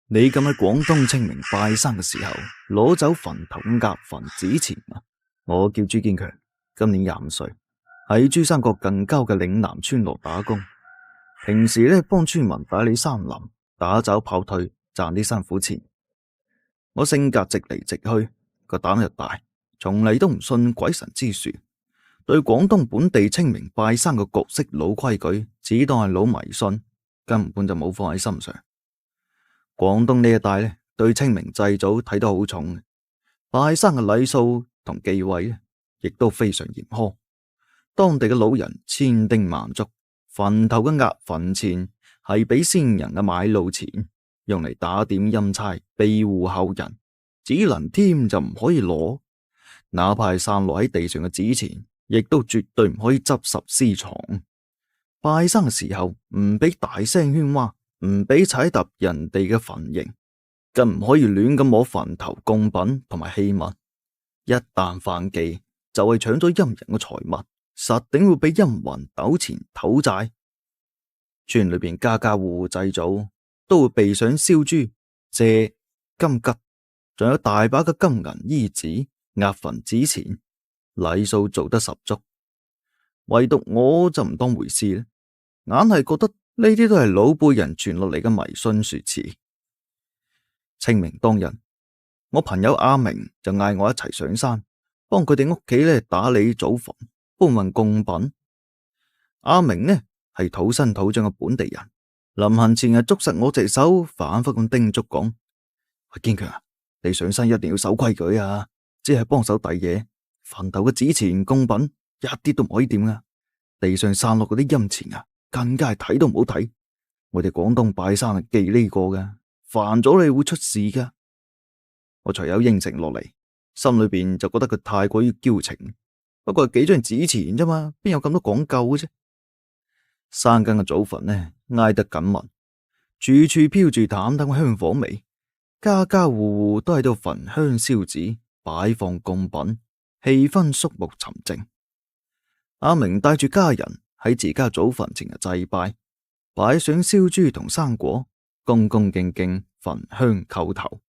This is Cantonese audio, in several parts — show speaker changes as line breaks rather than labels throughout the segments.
你敢喺廣東清明拜山嘅時候攞走墳頭嘅壓墳紙錢啊？我叫朱堅強，今年25歲，喺珠三角近郊嘅嶺南村落打工。平時呢，幫村民打理山林，打走炮退，賺啲辛苦錢。我性格直嚟直去，個膽又大，從嚟都唔信鬼神之說，對廣東本地清明拜山嘅舊式老規矩，只當係老迷信，根本就冇放喺心上。廣東呢一帶咧，對清明祭祖睇得好重，拜山嘅禮數同忌諱咧，亦都非常嚴苛。當地嘅老人千叮萬囑，墳頭嘅壓墳錢係俾先人嘅買路錢，用嚟打點陰差，庇護後人，只能添就唔可以攞。哪怕係散落喺地上嘅紙錢，亦都絕對唔可以執拾私藏。拜山嘅時候唔俾大聲喧嘩，唔俾踩踏人哋嘅墳茔，更唔可以亂咁摸墳頭供品同埋器物。一旦犯忌，就係搶咗陰人嘅財物，實定會俾陰魂糾纏討債。村裏邊家家戶戶祭祖都會備上燒豬、蔗、金桔，仲有大把嘅金銀衣紙、壓墳紙錢，禮數做得十足。唯獨我就唔當回事啦，硬係覺得呢啲都係老輩人傳落嚟嘅迷信說辭。清明當日，我朋友阿明就嗌我一齊上山，幫佢哋屋企咧打理祖墳、搬運貢品。阿明呢係土生土長嘅本地人，臨行前捉實我隻手，反復咁叮囑講：喂，堅強啊，你上山一定要守規矩啊！只係幫手遞嘢，墳頭嘅紙錢貢品一啲都唔可以掂啊！地上散落嗰啲陰錢啊，更加係睇都唔好睇。我哋廣東拜山係忌呢個嘅，犯咗你會出事噶。我隨有應承落嚟，心裏邊就覺得佢太過於矯情。不過係幾張紙錢啫嘛，邊有咁多講究嘅啫？山間嘅祖墳呢，挨得緊密，處處飄住淡淡嘅香火味，家家戶戶都喺度焚香燒紙，擺放貢品，氣氛肅穆沉靜。阿明帶住家人喺自家祖墳前日祭拜，擺上燒豬同生果，恭恭敬敬焚香叩頭，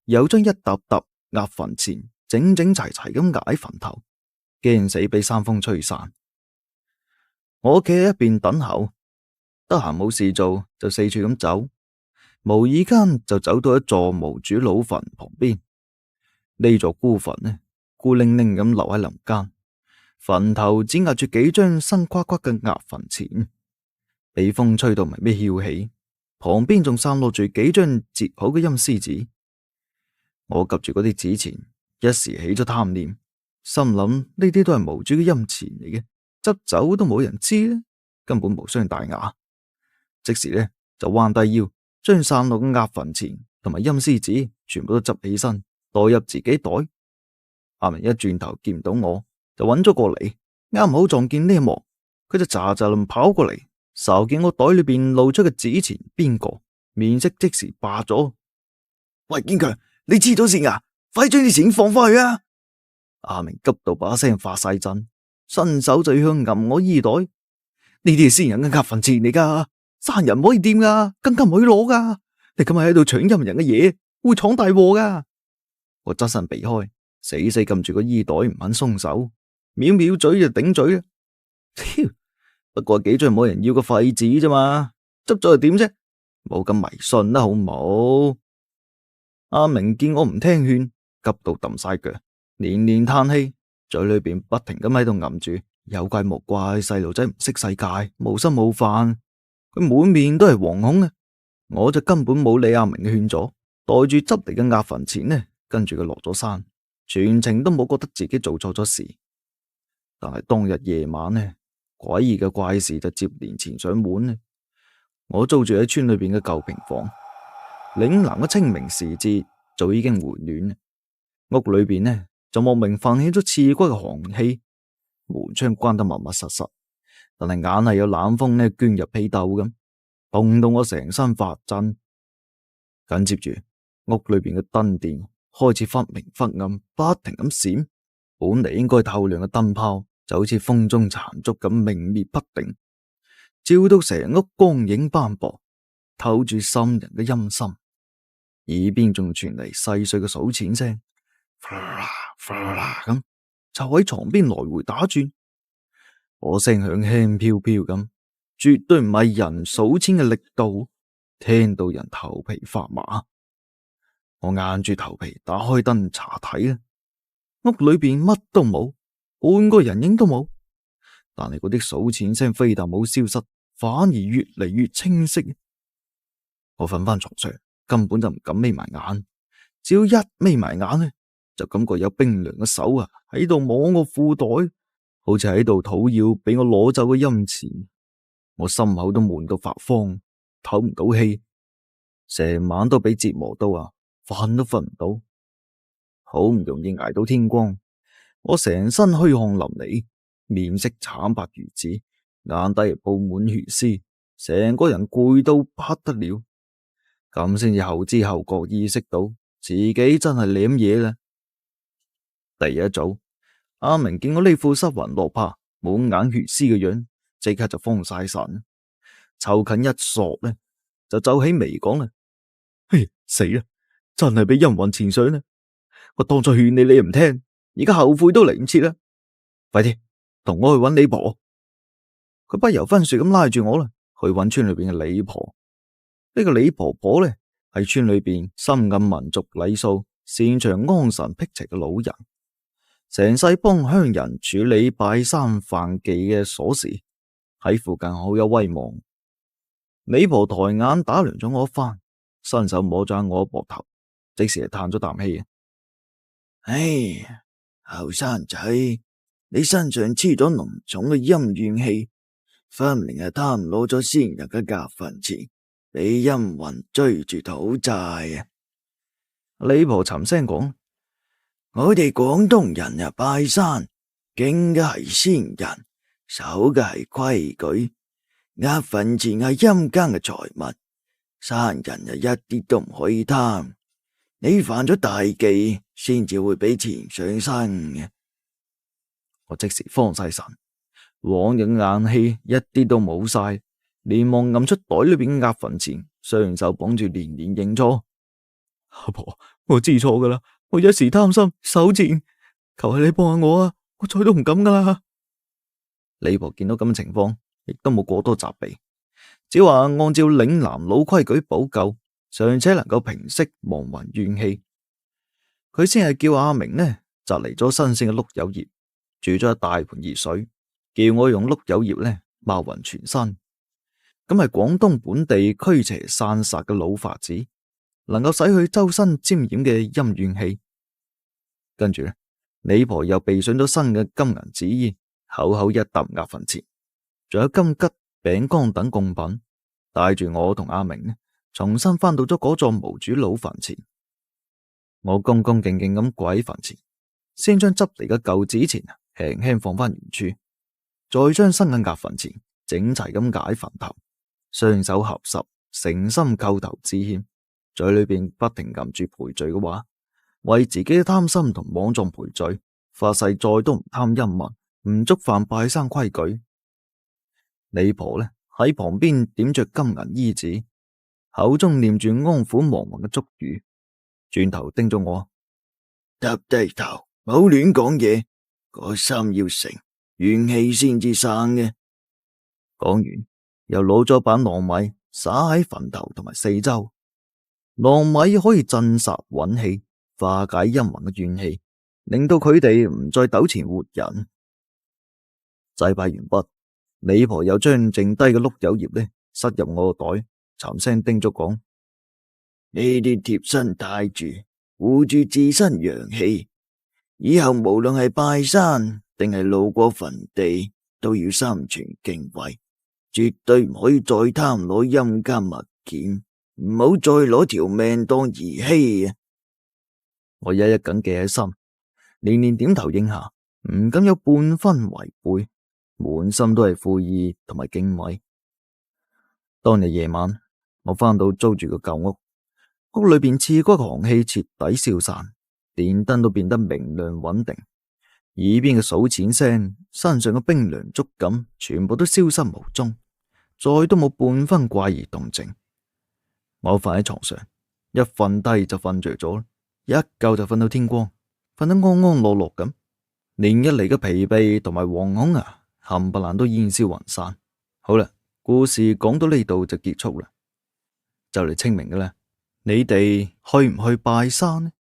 又將一沓沓壓墳錢整整齊齊咁壓喺墳頭，驚死俾山風吹散。我企喺一邊等候，得閒冇事做就四處咁走，無意間就走到一座無主老墳旁邊。呢座孤墳呢，孤零零咁留喺林間，墳頭只壓住幾張新垮垮嘅壓墳錢，被風吹到微微翹起，旁邊仲散落住幾張折好嘅陰司紙。我及住嗰啲紙錢，一時起咗貪念，心諗呢啲都係無主嘅陰錢嚟嘅，執走都冇人知咧，根本無傷大雅。即時呢，就彎低腰，將散落嘅壓墳錢同埋陰司紙全部都執起身，袋入自己袋。阿明一轉頭見唔到我，就揾咗過嚟，啱好撞見呢一幕，佢就喳喳咁跑過嚟，睄見我袋裏邊露出嘅紙錢邊個，面色即時白咗。喂，堅強，你黐咗線啊！快將啲錢放翻去啊！阿明急到把聲發晒震，伸手就向揞我衣袋。呢啲係先人嘅壓墳錢嚟噶，生人唔可以掂噶，更加唔可以攞噶。你今日喺度搶陰人嘅嘢，會闖大禍噶。我側身避開，死死撳住個衣袋唔肯鬆手，藐藐嘴就頂嘴啦。不過幾張冇人要嘅廢紙啫嘛，執咗又點啫？冇咁迷信啦，好唔好？阿明見我唔聽勸，急到揼晒腳，連連嘆氣，嘴裏邊不停咁喺度揞住有怪莫怪，細路仔唔識世界，冇心冇飯，佢滿面都係惶恐啊！我就根本冇理阿明嘅勸阻，袋住執嚟嘅壓墳錢呢，跟住佢落咗山，全程都冇覺得自己做錯咗事。但係當日夜晚呢，詭異嘅怪事就接連纏上門呢。我租住喺村裏邊嘅舊平房，嶺南嘅清明時節早已經回暖，屋裏邊呢就莫名泛起咗刺骨嘅寒氣，門窗關得密密實實，但係硬係有冷風呢鑽入被竇咁，凍到我成身發震。緊接住屋裏邊嘅燈電開始忽明忽暗，不停咁閃，本嚟應該透亮嘅燈泡就好似風中殘燭咁明滅不定，照到成屋光影斑駁，透住滲人嘅陰森。耳邊仲傳嚟細碎嘅數錢聲，嘩啦嘩啦咁就喺床邊來回打轉。我聲響輕飄飄咁，絕對唔係人數錢嘅力度，聽到人頭皮發麻。我硬住頭皮打開燈查睇啦，屋裏邊乜都冇，半個人影都冇。但係嗰啲數錢聲非但冇消失，反而越嚟越清晰。我瞓翻床上，根本就唔敢眯埋眼，只要一眯埋眼呢，就感覺有冰涼嘅手喺度摸我褲袋，好似喺度討要俾我攞走嘅陰錢。我心口都悶到發慌，唞唔到氣，成晚都俾折磨到瞓都瞓唔到。好唔容易捱到天光，我成身虛汗淋漓，面色慘白如紙，眼底布滿血絲，成個人攰到不得了。咁先至後知後覺意識到自己真係舐嘢啦。第二日一早，阿明見我呢副失魂落魄、滿眼血絲嘅樣，即刻就慌晒神，湊近一索呢，就皺起眉講啦：嘿，死啦！真係俾陰魂纏上啦！我當初勸你，你又唔聽，而家後悔都嚟唔切啦！快啲同我去揾李婆。佢不由分說咁拉住我啦，去揾村裏邊嘅李婆。呢個李婆婆呢，係村裏邊深諳民俗禮數、擅長安神辟邪嘅老人，成世幫鄉人處理拜山犯忌嘅瑣事，喺附近好有威望。李婆抬眼打量咗我一番，伸手摸咗下我膊頭，即時係嘆咗啖氣。唉，後生仔，你身上黐咗濃重嘅陰怨氣，分明係貪攞咗先人嘅夾份錢，俾陰魂追住討債啊！李婆沉聲講：我哋廣東人拜山，敬嘅係先人，守嘅係規矩，夾份錢係陰間嘅財物，山人一啲都唔可以貪。你犯咗大忌，先至會俾錢上身嘅。我即時慌晒神，往日硬氣一啲都冇晒，連忙揞出袋裏邊嘅夾份錢，雙手綁住連連認錯。阿婆，我知錯噶啦，我一時貪心手賤，求係你幫下我啊！我再都唔敢噶啦。李婆見到咁嘅情況，亦都冇過多責備，只話按照嶺南老規矩補救，尚且能夠平息亡魂怨氣。佢先係叫阿明呢摘嚟咗新鮮嘅碌柚葉，煮咗一大盤熱水，叫我用碌柚葉呢抹匀全身。咁係廣東本地驅邪散煞嘅老法子，能夠洗去周身沾染嘅陰怨氣。跟住呢，李婆又備上咗新嘅金銀紙衣，厚厚一沓夾份錢，仲有金桔、餅乾等貢品，帶住我同阿明呢重新翻到咗嗰座無主老墳前。我恭恭敬敬咁跪喺墳前，先將執嚟嘅舊紙錢輕輕放翻原處，再將新嘅夾份錢整齊咁架喺墳頭，雙手合十，誠心叩頭致歉，嘴裏邊不停吟住賠罪嘅話，為自己嘅貪心同妄狀賠罪，發誓再都唔貪陰物，唔觸犯拜山規矩。李婆呢喺旁邊點着金銀衣紙，口中念住安撫亡魂嘅祝語，轉頭叮咗我：耷低頭，冇亂講嘢，個心要誠，元氣先至生嘅。講完，又攞咗把糯米灑喺墳頭同埋四周。糯米可以鎮煞穩氣，化解陰魂嘅怨氣，令到佢哋唔再糾纏活人。祭拜完畢，李婆又將剩低嘅碌柚葉呢塞入我個袋，沉聲叮囑講：呢啲貼身帶住，護住自身陽氣。以後無論係拜山定係路過墳地，都要心存敬畏，絕對唔可以再貪攞陰間物件，唔好再攞條命當兒戲啊！我一一緊記喺心，連連點頭應下，唔敢有半分違背，滿心都係悔意同埋敬畏。當日夜晚，我翻到租住個舊屋，屋裏邊刺骨嘅寒氣徹底消散，電燈都變得明亮穩定，耳邊嘅數錢聲、身上嘅冰涼觸感，全部都消失無蹤，再都冇半分怪異動靜。我瞓喺床上，一瞓低就瞓着咗，一覺就瞓到天光，瞓得安安樂樂咁，連日嚟嘅疲憊同埋惶恐啊，冚唪唥都煙消雲散。好啦，故事講到呢度就結束啦，就嚟清明嘅啦，你哋去唔去拜山呢？